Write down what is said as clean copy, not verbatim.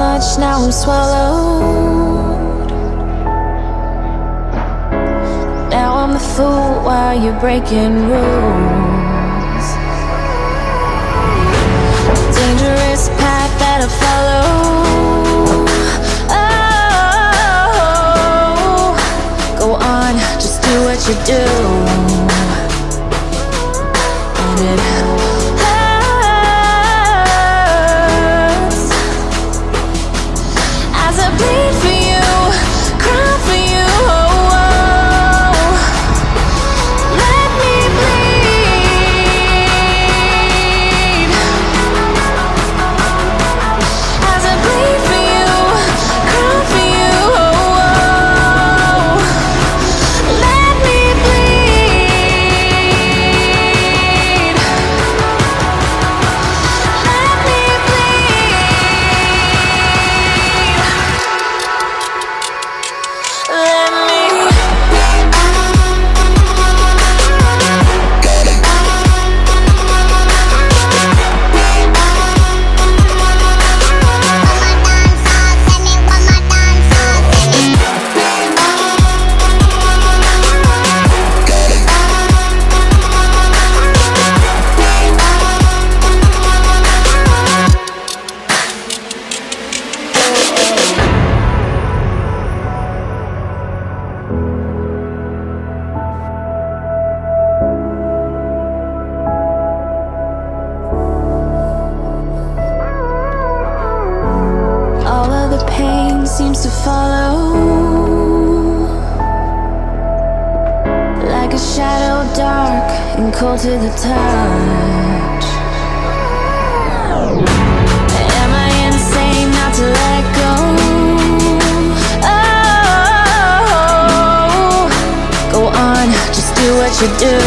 much, now I'm swallowed. Now I'm the fool while you're breaking rules. Dangerous path that I follow. Oh, go on, just do what you do. And it hurts as I bleed for you, cry for you. Oh, oh. Let me bleed as I bleed for you, cry for you. Oh, oh. Let me bleed. Let me bleed. Let me. All of the pain seems to follow, like a shadow, dark and cold to the touch. Am I insane not to let go? Oh, go on, just do what you do.